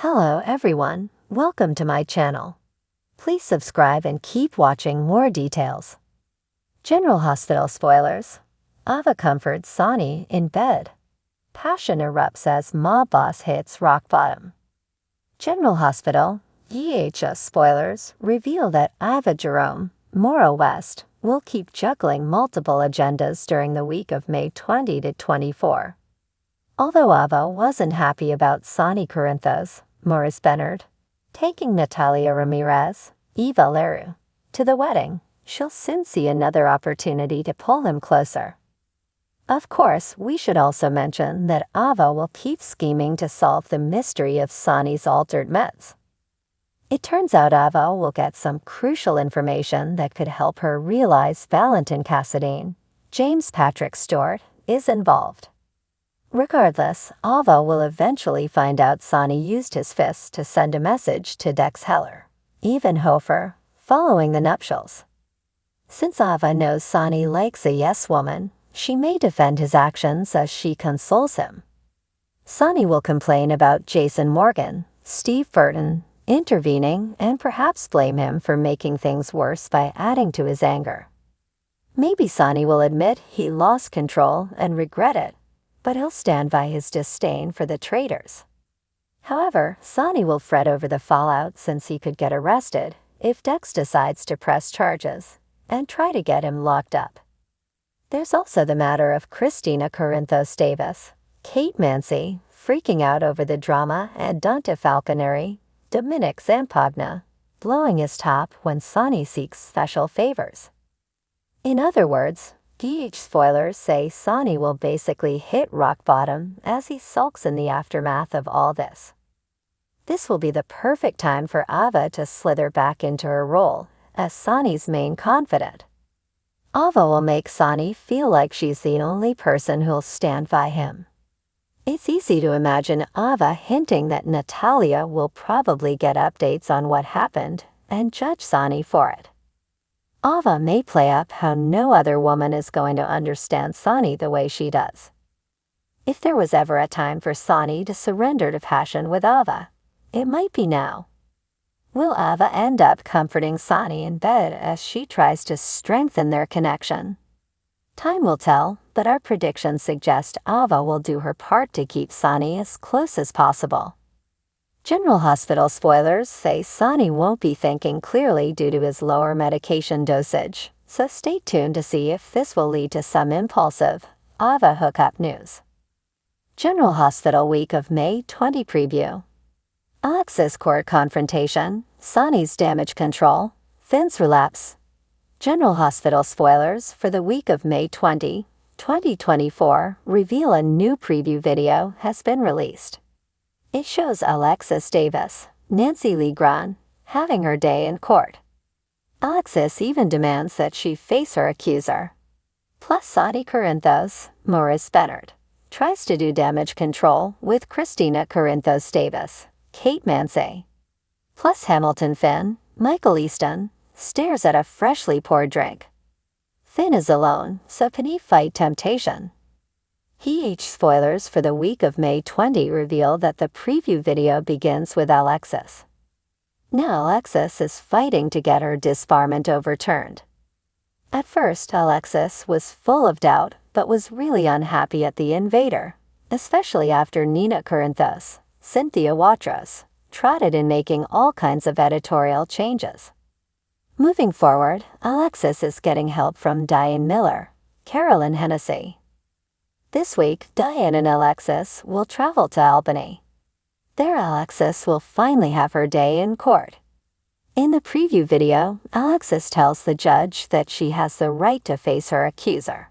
Hello everyone, welcome to my channel. Please subscribe and keep watching more details. General Hospital spoilers. Ava comforts Sonny in bed. Passion erupts as mob boss hits rock bottom. General Hospital, EHS spoilers reveal that Ava Jerome, Mora West, will keep juggling multiple agendas during the week of May 20 to 24. Although Ava wasn't happy about Sonny Corinthos, Morris Bernard, taking Natalia Ramirez, Eva Leru, to the wedding, she'll soon see another opportunity to pull him closer. Of course, we should also mention that Ava will keep scheming to solve the mystery of Sonny's altered meds. It turns out Ava will get some crucial information that could help her realize Valentin Cassadine, James Patrick Stewart, is involved. Regardless, Ava will eventually find out Sonny used his fists to send a message to Dex Heller, Evenhofer, following the nuptials. Since Ava knows Sonny likes a yes woman, she may defend his actions as she consoles him. Sonny will complain about Jason Morgan, Steve Burton, intervening and perhaps blame him for making things worse by adding to his anger. Maybe Sonny will admit he lost control and regret it, but he'll stand by his disdain for the traitors. However, Sonny will fret over the fallout since he could get arrested if Dex decides to press charges and try to get him locked up. There's also the matter of Christina Corinthos Davis, Kate Mancy, freaking out over the drama, and Dante Falconeri, Dominic Zampogna, blowing his top when Sonny seeks special favors. In other words, DH spoilers say Sonny will basically hit rock bottom as he sulks in the aftermath of all this. This will be the perfect time for Ava to slither back into her role as Sonny's main confidant. Ava will make Sonny feel like she's the only person who'll stand by him. It's easy to imagine Ava hinting that Natalia will probably get updates on what happened and judge Sonny for it. Ava may play up how no other woman is going to understand Sonny the way she does. If there was ever a time for Sonny to surrender to passion with Ava, it might be now. Will Ava end up comforting Sonny in bed as she tries to strengthen their connection? Time will tell, but our predictions suggest Ava will do her part to keep Sonny as close as possible. General Hospital spoilers say Sonny won't be thinking clearly due to his lower medication dosage, so stay tuned to see if this will lead to some impulsive Ava hookup news. General Hospital week of May 20 preview. Alexis court confrontation, Sonny's damage control, Finn's relapse. General Hospital spoilers for the week of May 20, 2024 reveal a new preview video has been released. It shows Alexis Davis, Nancy Lee Grahn, having her day in court. Alexis even demands that she face her accuser. Plus Sonny Corinthos, Morris Bernard, tries to do damage control with Christina Corinthos Davis, Kate Mancy. Plus Hamilton Finn, Michael Easton, stares at a freshly poured drink. Finn is alone, so can he fight temptation? Spoilers for the week of May 20 reveal that the preview video begins with Alexis. Now Alexis is fighting to get her disbarment overturned. At first, Alexis was full of doubt, but was really unhappy at the invader, especially after Nina Corinthos, Cynthia Watros, trotted in making all kinds of editorial changes. Moving forward, Alexis is getting help from Diane Miller, Carolyn Hennessy. This week, Diane and Alexis will travel to Albany. There, Alexis will finally have her day in court. In the preview video, Alexis tells the judge that she has the right to face her accuser.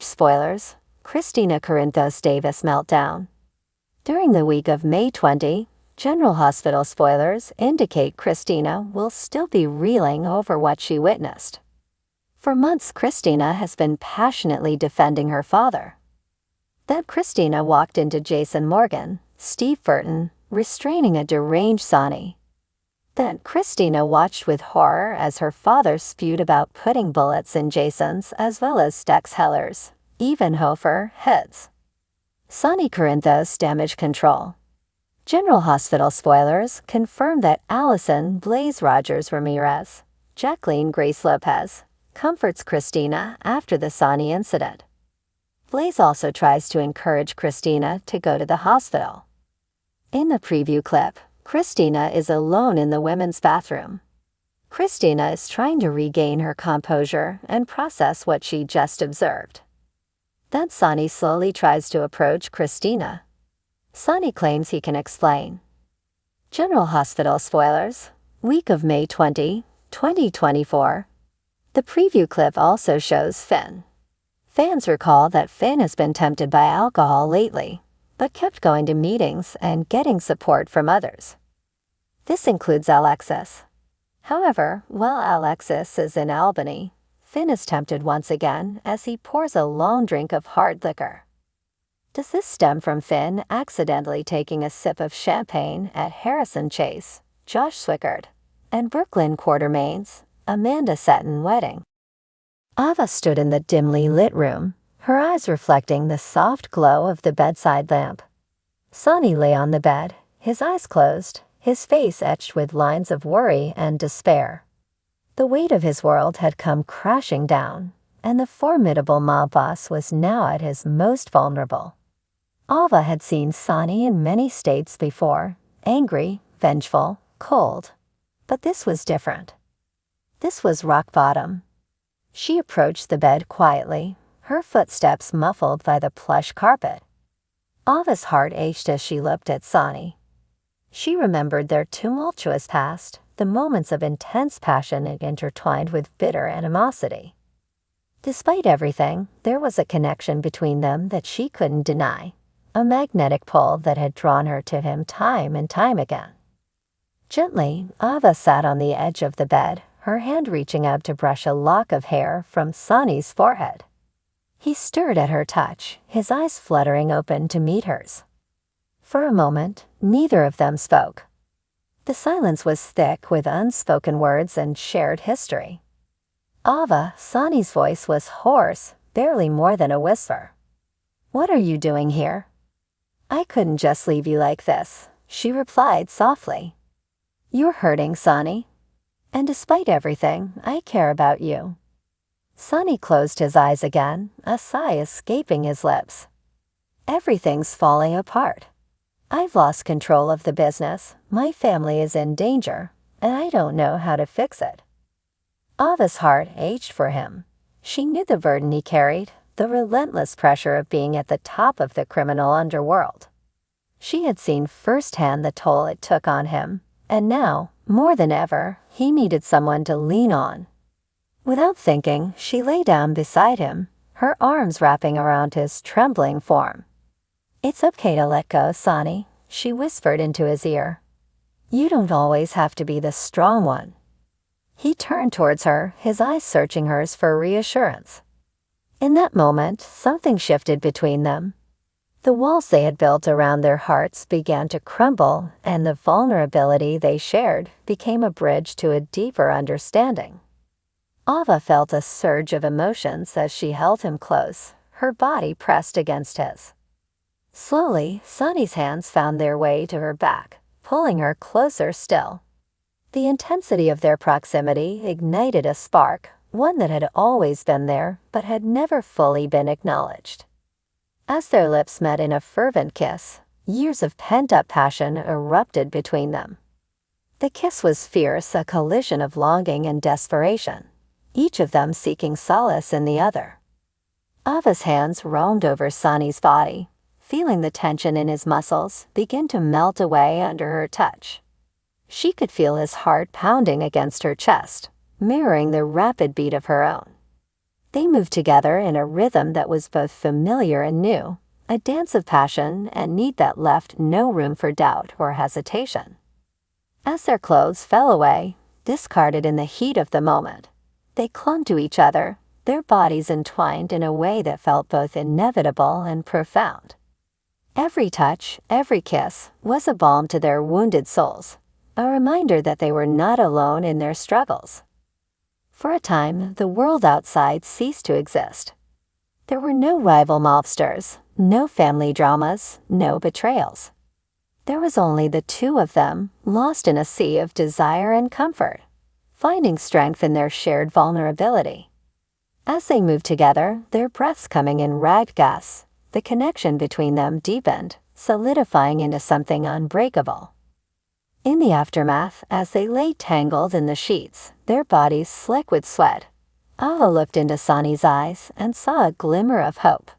Spoilers, Christina Corinthos Davis meltdown. During the week of May 20, General Hospital spoilers indicate Christina will still be reeling over what she witnessed. For months, Christina has been passionately defending her father. Then Christina walked into Jason Morgan, Steve Burton, restraining a deranged Sonny. Then Christina watched with horror as her father spewed about putting bullets in Jason's as well as Dex Heller's, Evenhofer, heads. Sonny Corinthos damage control. General Hospital spoilers confirm that Allison Blaze Rogers Ramirez, Jacqueline Grace Lopez, comforts Christina after the Sonny incident. Blaze also tries to encourage Christina to go to the hospital. In the preview clip, Christina is alone in the women's bathroom. Christina is trying to regain her composure and process what she just observed. Then Sonny slowly tries to approach Christina. Sonny claims he can explain. General Hospital spoilers, week of May 20, 2024. The preview clip also shows Finn. Fans recall that Finn has been tempted by alcohol lately, but kept going to meetings and getting support from others. This includes Alexis. However, while Alexis is in Albany, Finn is tempted once again as he pours a long drink of hard liquor. Does this stem from Finn accidentally taking a sip of champagne at Harrison Chase, Josh Swickard, and Brooklyn Quartermain's Amanda Seton wedding? Ava stood in the dimly lit room, her eyes reflecting the soft glow of the bedside lamp. Sonny lay on the bed, his eyes closed, his face etched with lines of worry and despair. The weight of his world had come crashing down, and the formidable mob boss was now at his most vulnerable. Ava had seen Sonny in many states before, angry, vengeful, cold. But this was different. This was rock bottom. She approached the bed quietly, her footsteps muffled by the plush carpet. Ava's heart ached as she looked at Sonny. She remembered their tumultuous past, the moments of intense passion intertwined with bitter animosity. Despite everything, there was a connection between them that she couldn't deny, a magnetic pull that had drawn her to him time and time again. Gently, Ava sat on the edge of the bed, her hand reaching out to brush a lock of hair from Sonny's forehead. He stirred at her touch, his eyes fluttering open to meet hers. For a moment, neither of them spoke. The silence was thick with unspoken words and shared history. Ava, Sonny's voice was hoarse, barely more than a whisper. "What are you doing here?" "I couldn't just leave you like this," she replied softly. "You're hurting, Sonny. And despite everything, I care about you." Sonny closed his eyes again, a sigh escaping his lips. "Everything's falling apart. I've lost control of the business, my family is in danger, and I don't know how to fix it." Ava's heart ached for him. She knew the burden he carried, the relentless pressure of being at the top of the criminal underworld. She had seen firsthand the toll it took on him, and now, more than ever, he needed someone to lean on. Without thinking, she lay down beside him, her arms wrapping around his trembling form. "It's okay to let go, Sonny," she whispered into his ear. "You don't always have to be the strong one." He turned towards her, his eyes searching hers for reassurance. In that moment, something shifted between them. The walls they had built around their hearts began to crumble, and the vulnerability they shared became a bridge to a deeper understanding. Ava felt a surge of emotions as she held him close, her body pressed against his. Slowly, Sonny's hands found their way to her back, pulling her closer still. The intensity of their proximity ignited a spark, one that had always been there but had never fully been acknowledged. As their lips met in a fervent kiss, years of pent-up passion erupted between them. The kiss was fierce, a collision of longing and desperation, each of them seeking solace in the other. Ava's hands roamed over Sonny's body, feeling the tension in his muscles begin to melt away under her touch. She could feel his heart pounding against her chest, mirroring the rapid beat of her own. They moved together in a rhythm that was both familiar and new, a dance of passion and need that left no room for doubt or hesitation. As their clothes fell away, discarded in the heat of the moment, they clung to each other, their bodies entwined in a way that felt both inevitable and profound. Every touch, every kiss, was a balm to their wounded souls, a reminder that they were not alone in their struggles. For a time, the world outside ceased to exist. There were no rival mobsters, no family dramas, no betrayals. There was only the two of them, lost in a sea of desire and comfort, finding strength in their shared vulnerability. As they moved together, their breaths coming in ragged gusts, the connection between them deepened, solidifying into something unbreakable. In the aftermath, as they lay tangled in the sheets, their bodies slick with sweat, Ava looked into Sonny's eyes and saw a glimmer of hope.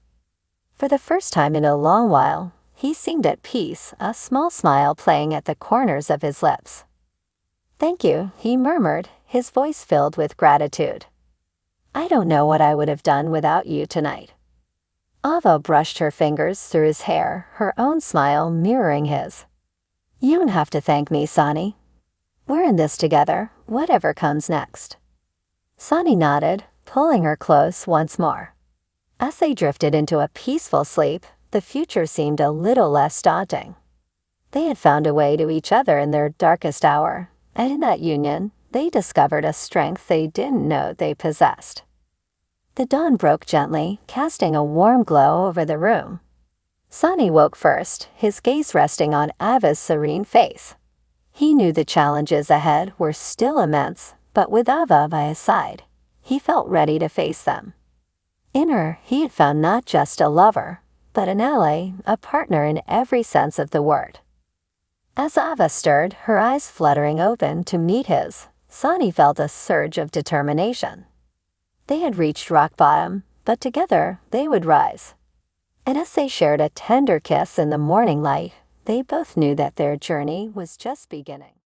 For the first time in a long while, he seemed at peace, a small smile playing at the corners of his lips. "Thank you," he murmured, his voice filled with gratitude. "I don't know what I would have done without you tonight." Ava brushed her fingers through his hair, her own smile mirroring his. "You don't have to thank me, Sonny. We're in this together, whatever comes next." Sonny nodded, pulling her close once more. As they drifted into a peaceful sleep, the future seemed a little less daunting. They had found a way to each other in their darkest hour, and in that union, they discovered a strength they didn't know they possessed. The dawn broke gently, casting a warm glow over the room. Sonny woke first, his gaze resting on Ava's serene face. He knew the challenges ahead were still immense, but with Ava by his side, he felt ready to face them. In her, he had found not just a lover, but an ally, a partner in every sense of the word. As Ava stirred, her eyes fluttering open to meet his, Sonny felt a surge of determination. They had reached rock bottom, but together they would rise. And as they shared a tender kiss in the morning light, they both knew that their journey was just beginning.